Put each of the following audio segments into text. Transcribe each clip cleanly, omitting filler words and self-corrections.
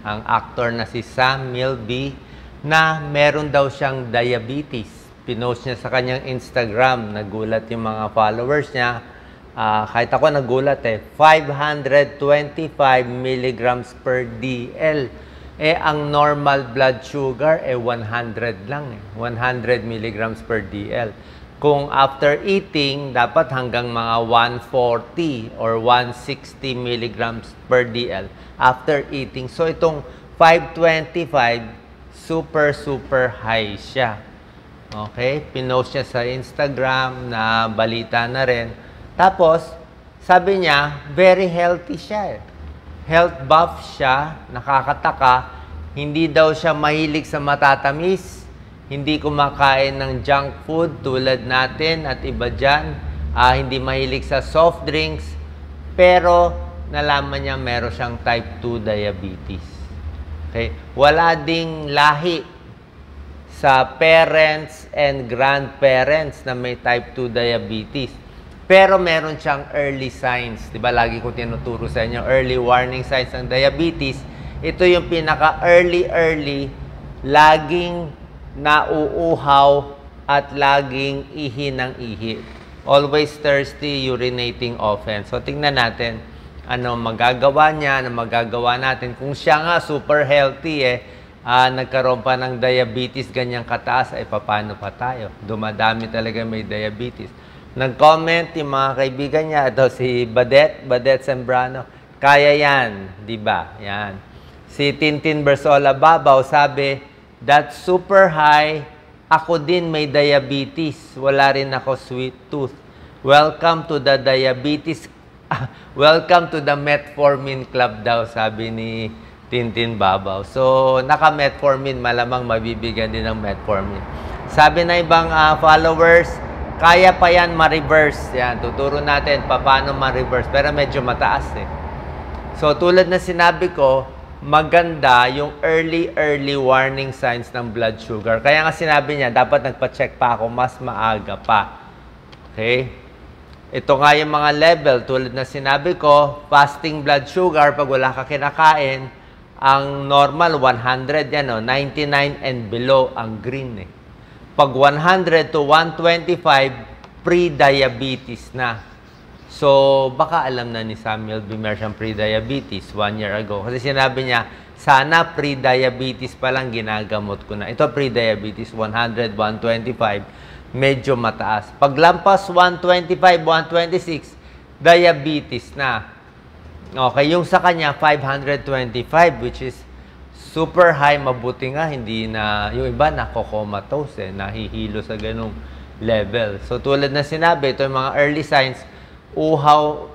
ang actor na si Sam Milby, na meron daw siyang diabetes. Pinost niya sa kanyang Instagram, nagulat yung mga followers niya. Kahit ako nagulat 525 milligrams per DL. Ang normal blood sugar 100 lang 100 milligrams per DL. Kung after eating, dapat hanggang mga 140 or 160 milligrams per DL after eating. So itong 525, super high siya. Okay? Pinost niya sa Instagram na balita na rin. Tapos, sabi niya, very healthy siya. Health buff siya, nakakataka. Hindi daw siya mahilig sa matatamis. Hindi kumakain ng junk food tulad natin at iba dyan. Hindi mahilig sa soft drinks. Pero, nalaman niya meron siyang type 2 diabetes. Okay? Wala ding lahi sa parents and grandparents na may type 2 diabetes. Pero meron siyang early signs. Diba, lagi ko tinuturo sa inyo, early warning signs ng diabetes. Ito yung pinaka-early, laging nauuhaw at laging ihi ng ihi. Always thirsty, urinating often. So, tingnan natin ano magagawa niya, ano magagawa natin. Kung siya nga super healthy, nagkaroon pa ng diabetes, ganyang kataas, paano pa tayo? Dumadami talaga may diabetes. Nag-comment yung mga kaibigan niya, ito si Badet Sembrano, kaya yan, di ba? Yan. Si Tintin Bersola Babaw sabi, that's super high, ako din may diabetes, wala rin ako sweet tooth. Welcome to the diabetes, welcome to the Metformin Club daw, sabi ni Tintin Babaw. So, naka-Metformin, malamang mabibigyan din ng Metformin. Sabi na ibang followers, kaya pa yan ma-reverse. Yan, tuturo natin paano ma-reverse. Pero medyo mataas So, tulad na sinabi ko, maganda yung early warning signs ng blood sugar. Kaya nga sinabi niya, dapat nagpa-check pa ako mas maaga pa. Okay? Ito nga yung mga level. Tulad na sinabi ko, fasting blood sugar, pag wala ka kinakain, ang normal 100 yan, 99 and below ang green Pag 100 to 125, pre-diabetes na. So, baka alam na ni Samuel Bimer siyang pre-diabetes 1 year ago. Kasi sinabi niya, sana pre-diabetes pa lang ginagamot ko na. Ito pre-diabetes, 100, 125, medyo mataas. Pag lampas 125, 126, diabetes na. Okay, yung sa kanya, 525, which is super high, mabuti nga, hindi na, yung iba nako-comatose, nahihilo sa ganung level. So, tulad na sinabi, ito yung mga early signs, uuhaw,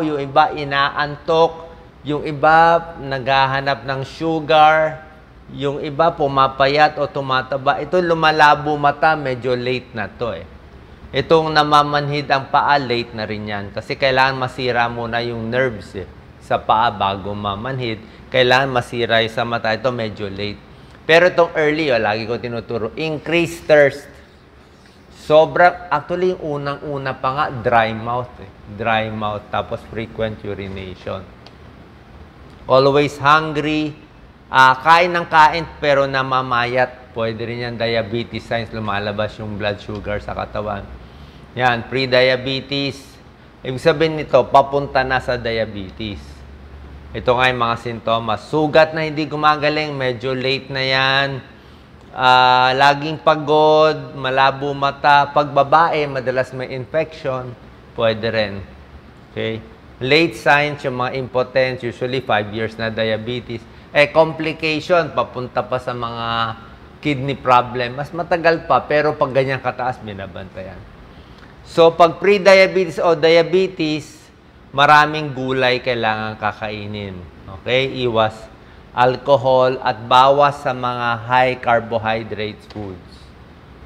yung iba inaantok, yung iba naghahanap ng sugar, yung iba pumapayat o tumataba. Ito lumalabo mata, medyo late na to Itong namamanhid ang paa, late na rin yan. Kasi kailangan masira muna yung nerves sa paa bago mamanhid. Kailangan masira yung sa mata. Ito medyo late. Pero itong early, lagi ko tinuturo, increased thirst. Actually, yung unang-una pa nga, dry mouth. Dry mouth, tapos frequent urination. Always hungry. Kain ng kain, pero namamayat. Pwede rin yan, diabetes signs, lumalabas yung blood sugar sa katawan. Yan, pre-diabetes. Ibig sabihin nito, papunta na sa diabetes. Ito nga yung mga sintomas. Sugat na hindi gumagaling, medyo late na yan. Laging pagod, malabo mata. Pag babae, madalas may infection, pwede rin. Okay? Late signs, yung mga impotence, usually 5 years na diabetes. Complication, papunta pa sa mga kidney problem. Mas matagal pa, pero pag ganyan kataas, binabantayan. So, pag pre-diabetes o diabetes, maraming gulay kailangan kakainin. Okay? Iwas alcohol at bawas sa mga high carbohydrates foods.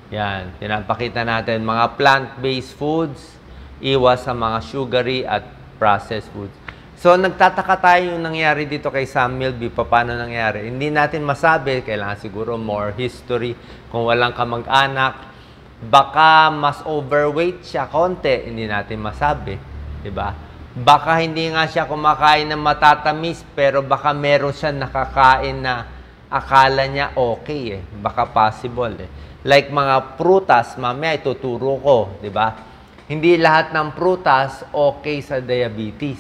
Yan. Pinapakita natin mga plant-based foods, iwas sa mga sugary at processed foods. So, nagtataka tayo yung nangyari dito kay Sam Milby. Paano nangyari? Hindi natin masabi. Kailangan siguro more history. Kung walang kamag-anak, baka mas overweight siya konti. Hindi natin masabi. Diba? Baka hindi nga siya kumakain ng matatamis, pero baka meron siya nakakain na akala niya okay eh. Baka possible eh. Like mga prutas, mamaya ituturo ko, di ba? Hindi lahat ng prutas okay sa diabetes.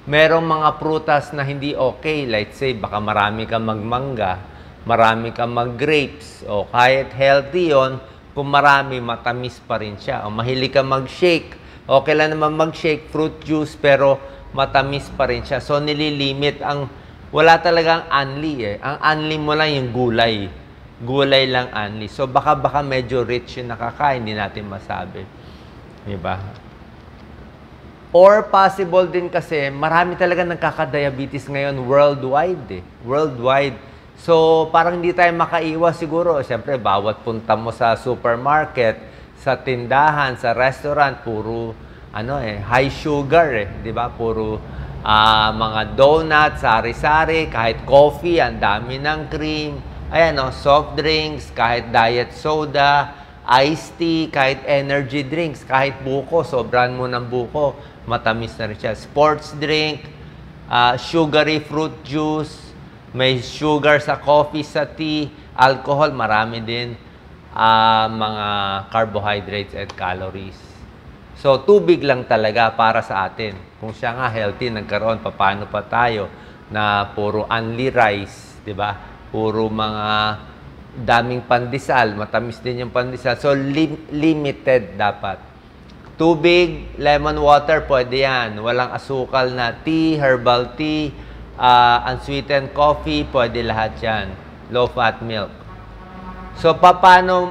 Merong mga prutas na hindi okay. Let's say, baka marami kang magmangga, marami kang mag-grapes, o kahit healthy yon, kung marami, matamis pa rin siya. O mahilig kang mag-shake, okay lang naman mag-shake, fruit juice, pero matamis pa rin siya. So, nililimit ang, wala talagang unli eh. Ang unli mo lang yung gulay. Gulay lang unli. So, baka medyo rich yung nakakain, hindi natin masabi. Diba? Or possible din kasi, marami talaga nagkaka-diabetes ngayon worldwide eh. Worldwide. So, parang hindi tayo makaiwas siguro. Siyempre, bawat punta mo sa supermarket, sa tindahan, sa restaurant, puro high sugar eh. Diba? Puro mga donuts, sari-sari, kahit coffee, ang dami ng cream. Ayan soft drinks, kahit diet soda, iced tea, kahit energy drinks, kahit buko, sobrahan mo ng buko, matamis na rin siya. Sports drink, sugary fruit juice, may sugar sa coffee, sa tea, alcohol, marami din mga carbohydrates and calories. So, tubig lang talaga para sa atin. Kung siya nga healthy, nagkaroon, paano pa tayo na puro only rice, di ba? Puro mga daming pandesal, matamis din yung pandesal. So, limited dapat. Tubig, lemon water, pwede yan. Walang asukal na tea, herbal tea, unsweetened coffee, pwede lahat yan. Low-fat milk. So, paano,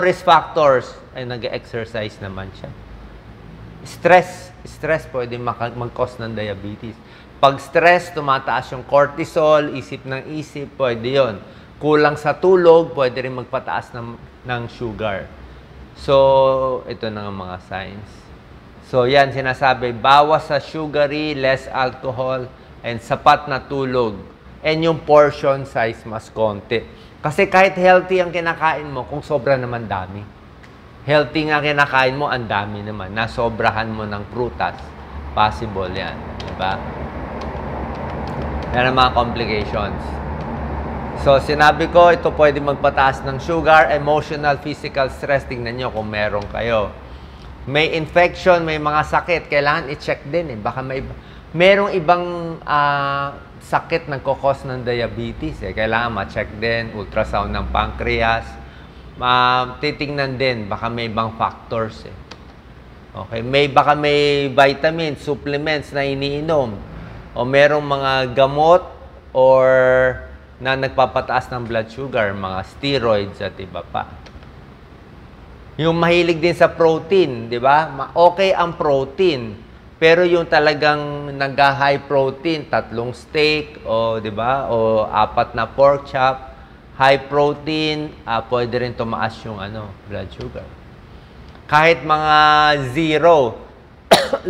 risk factors? Ay, nag-exercise naman siya. Stress pwede mag-cause ng diabetes. Pag stress, tumataas yung cortisol, isip ng isip, pwede yon. Kulang sa tulog, pwede rin magpataas ng sugar. So, ito na nga mga signs. So, yan sinasabi, bawas sa sugary, less alcohol, and sapat na tulog. And yung portion size mas konti. Kasi kahit healthy ang kinakain mo, kung sobra naman dami. Healthy nga kinakain mo, ang dami naman. Nasobrahan mo ng prutas. Possible yan. Diba? Yan ang mga complications. So, sinabi ko, ito pwede magpataas ng sugar, emotional, physical stress. Tingnan nyo kung meron kayo. May infection, may mga sakit. Kailangan i-check din eh. Baka merong ibang sakit nagkakos ng diabetes eh. Kailangan ma-check din. Ultrasound ng pancreas. Titingnan din. Baka may ibang factors eh. Okay. Baka may vitamins, supplements na iniinom. O merong mga gamot or na nagpapataas ng blood sugar, mga steroids at iba pa. Yung mahilig din sa protein, di ba? Okay ang protein, pero yung talagang nag-high protein, 3 steak, o di ba? O 4 na pork chop, high protein, pwede rin tumaas yung blood sugar. Kahit mga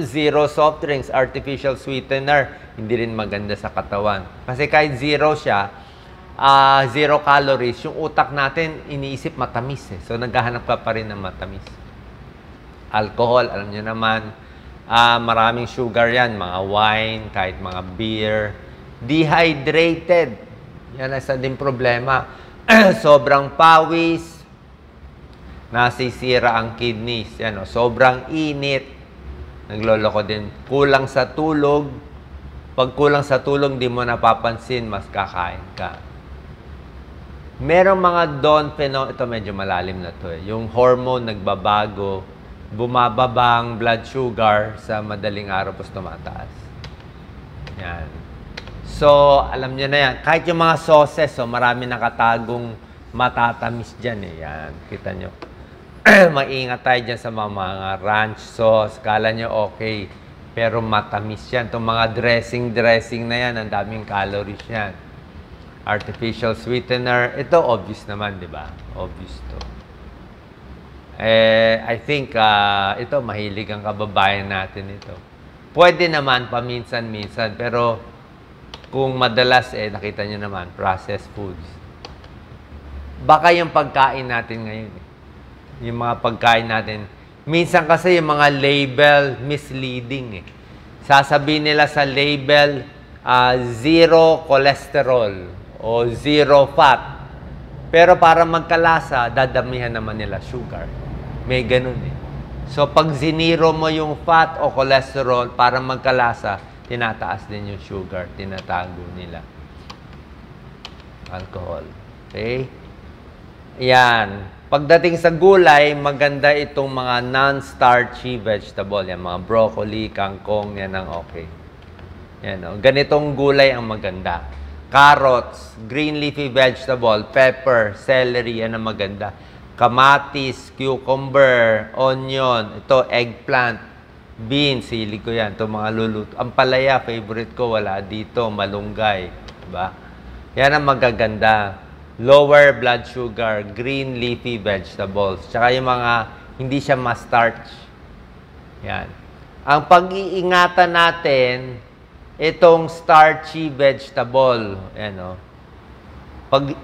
zero soft drinks, artificial sweetener, hindi rin maganda sa katawan. Kasi kahit zero siya, 0 calories, yung utak natin iniisip matamis eh. So, naghahanap ka pa rin ng matamis. Alcohol, alam nyo naman, maraming sugar yan, mga wine, kahit mga beer. Dehydrated, yan isa din problema. Sobrang pawis, nasisira ang kidneys. Yan, sobrang init, nagloloko din. Kulang sa tulog, pag kulang sa tulog, di mo napapansin, mas kakain ka. Merong mga ito medyo malalim na to eh. Yung hormone nagbabago, bumababa ang blood sugar sa madaling araw, tapos tumataas. Yan. So, alam nyo na yan. Kahit yung mga sauces, marami nakatagong matatamis dyan eh. Yan, kita nyo. Maingat tayo dyan sa mga ranch sauce. Kala nyo okay. Pero matamis yan. Itong mga dressing na yan, ang daming calories yan. Artificial sweetener. Ito, obvious naman, di ba? Obvious to. I think, ito, mahilig ang kababayan natin ito. Pwede naman, paminsan-minsan. Pero, kung madalas, nakita nyo naman, processed foods. Baka yung pagkain natin ngayon. Yung mga pagkain natin. Minsan kasi yung mga label misleading eh. sasabihin nila sa label, zero cholesterol o zero fat. Pero para magkalasa, dadamihan naman nila sugar. May ganun eh. So, pag ziniro mo yung fat o cholesterol para magkalasa, tinataas din yung sugar. Tinatago nila. Alcohol. Okay? Yan. Pagdating sa gulay, maganda itong mga non-starchy vegetable. Yan, mga broccoli, kangkong, yan ang okay. Yan, ganitong gulay ang maganda. Carrots, green leafy vegetable, pepper, celery, yan ang maganda. Kamatis, cucumber, onion, ito, eggplant, beans, sili ko yan. Ito mga luluto. Ampalaya, favorite ko, wala dito, malunggay. Diba? Yan ang magaganda. Lower blood sugar, green leafy vegetables. Tsaka yung mga hindi siya ma-starch. Yan. Ang pag-iingatan natin, itong starchy vegetable. Ayan,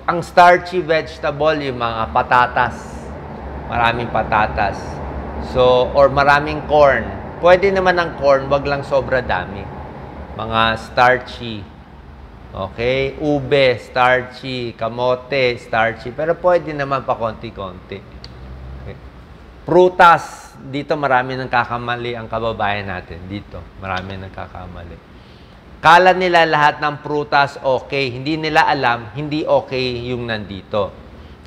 ang starchy vegetable, yung mga patatas. Maraming patatas. So, or maraming corn. Pwede naman ang corn, wag lang sobra dami. Mga starchy. Okay? Ube, starchy. Kamote, starchy. Pero pwede naman pa konti-konti. Okay. Prutas. Dito marami nang kakamali ang kababayan natin. Dito, marami nang kakamali. Kala nila lahat ng prutas okay. Hindi nila alam, hindi okay yung nandito.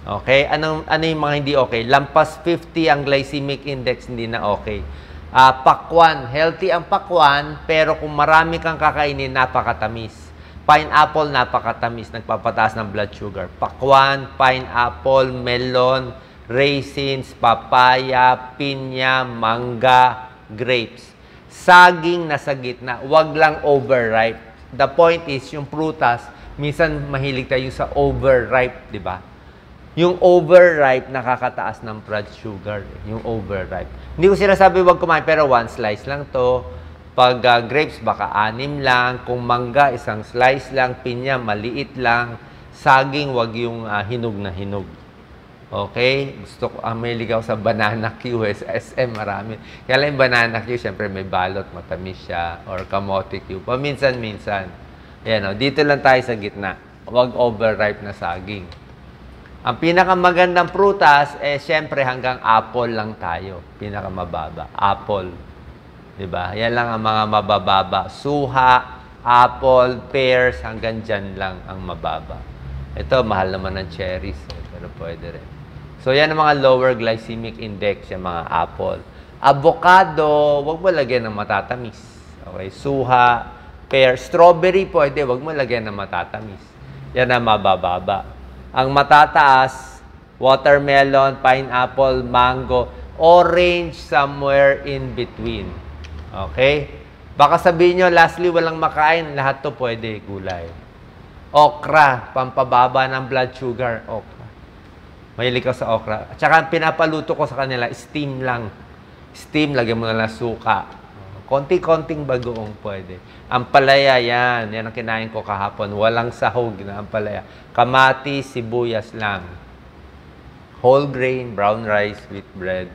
Okay? Ano yung mga hindi okay? Lampas 50 ang glycemic index, hindi na okay. Pakwan. Healthy ang pakwan, pero kung marami kang kakainin, napakatamis. Pineapple, napakatamis. Nagpapataas ng blood sugar. Pakwan, pineapple, melon, raisins, papaya, pinya, mangga, grapes. Saging nasa gitna, wag lang overripe. The point is, yung prutas, minsan mahilig tayo sa overripe, di ba? Yung overripe, nakakataas ng blood sugar. Yung overripe. Hindi ko sinasabi wag kumain, pero 1 slice lang to. Pag grapes, baka 6 lang. Kung mangga, 1 slice lang. Pinya, maliit lang. Saging, wag yung hinog na hinog. Okay? Gusto ko, may ligaw sa banana Q, SM, marami. Kaya lang yung banana Q, syempre may balot, matamis siya, or kamote Q. Paminsan-minsan. Ayan, dito lang tayo sa gitna. Huwag overripe na saging. Ang pinakamagandang prutas, syempre hanggang apple lang tayo. Pinakamababa. Apple. Diba? Yan lang ang mga mabababa. Suha, apple, pears, hanggang dyan lang ang mababa. Ito, mahal naman ng cherries. Pero pwede rin. So, yan ang mga lower glycemic index, yung mga apple. Avocado, wag mo lagyan ng matatamis. Okay? Suha, pear, strawberry, pwede, wag mo lagyan ng matatamis. Yan ang mabababa. Ang matataas, watermelon, pineapple, mango, orange, somewhere in between. Okay? Baka sabihin nyo, lastly, walang makain, lahat to pwede, gulay. Okra, pampababa ng blood sugar, okra. Mahilig ka sa okra. At saka pinapaluto ko sa kanila, steam lang. Steam, lagyan mo na lang suka. Konti-konting bagoong pwede. Ampalaya, yan. Yan ang kinain ko kahapon. Walang sahog na ampalaya. Kamatis, sibuyas lang. Whole grain, brown rice, wheat bread.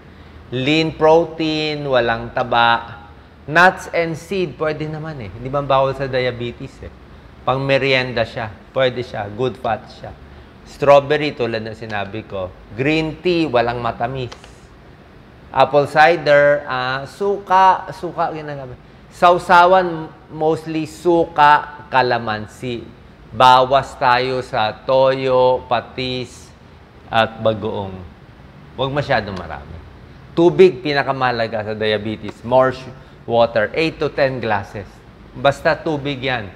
Lean protein, walang taba. Nuts and seed, pwede naman eh. Hindi ba bawal sa diabetes eh. Pang merienda siya. Pwede siya. Good fat siya. Strawberry, tulad na sinabi ko. Green tea, walang matamis. Apple cider, suka ginagamit. Sausawan, mostly suka, kalamansi. Bawas tayo sa toyo, patis, at bagoong. Huwag masyadong marami. Tubig, pinakamahalaga sa diabetes. More water, 8 to 10 glasses. Basta tubig yan.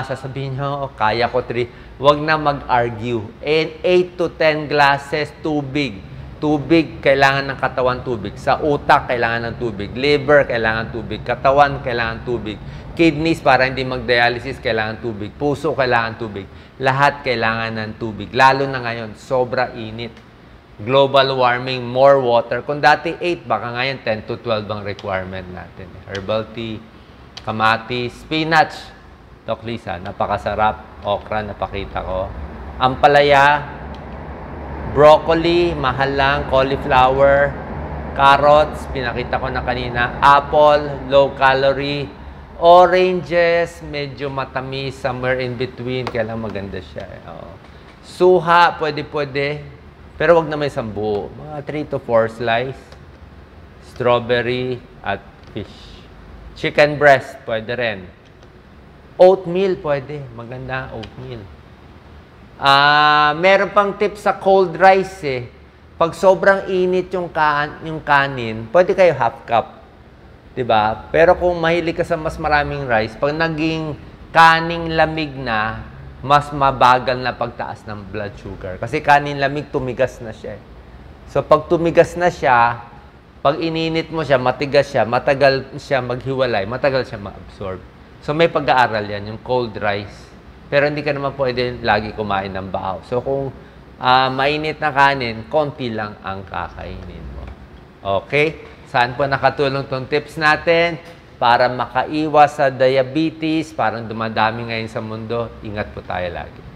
Sasabihin nyo, kaya ko 3. Huwag na mag-argue. 8 to 10 glasses tubig. Tubig, kailangan ng katawan tubig. Sa utak, kailangan ng tubig. Liver, kailangan tubig. Katawan, kailangan tubig. Kidneys, para hindi mag-dialysis, kailangan tubig. Puso, kailangan tubig. Lahat kailangan ng tubig. Lalo na ngayon, sobra init. Global warming, more water. Kung dati 8, baka ngayon 10 to 12 ang requirement natin. Herbal tea, kamatis, spinach. Doc Lisa, napakasarap. Okra, napakita ko. Ampalaya, broccoli, mahal lang. Cauliflower, carrots, pinakita ko na kanina. Apple, low calorie. Oranges, medyo matamis, somewhere in between. Kaya lang maganda siya. Oo. Suha, pwede. Pero wag na may isang buo. Mga 3 to 4 slice. Strawberry at fish. Chicken breast, pwede rin. Oatmeal, pwede. Maganda, oatmeal. Meron pang tip sa cold rice eh. Pag sobrang init yung kanin, pwede kayo half cup. 'Di ba? Pero kung mahilig ka sa mas maraming rice, pag naging kaning lamig na, mas mabagal na pagtaas ng blood sugar. Kasi kanin lamig, tumigas na siya. So pag tumigas na siya, pag ininit mo siya, matigas siya, matagal siya maghiwalay, matagal siya ma-absorb. So may pag-aaral yan, yung cold rice. Pero hindi ka naman pwede lagi kumain ng bahaw. So kung mainit na kanin, konti lang ang kakainin mo. Okay? Saan po nakatulong tong tips natin para makaiwas sa diabetes? Parang dumadami ngayon sa mundo. Ingat po tayo lagi.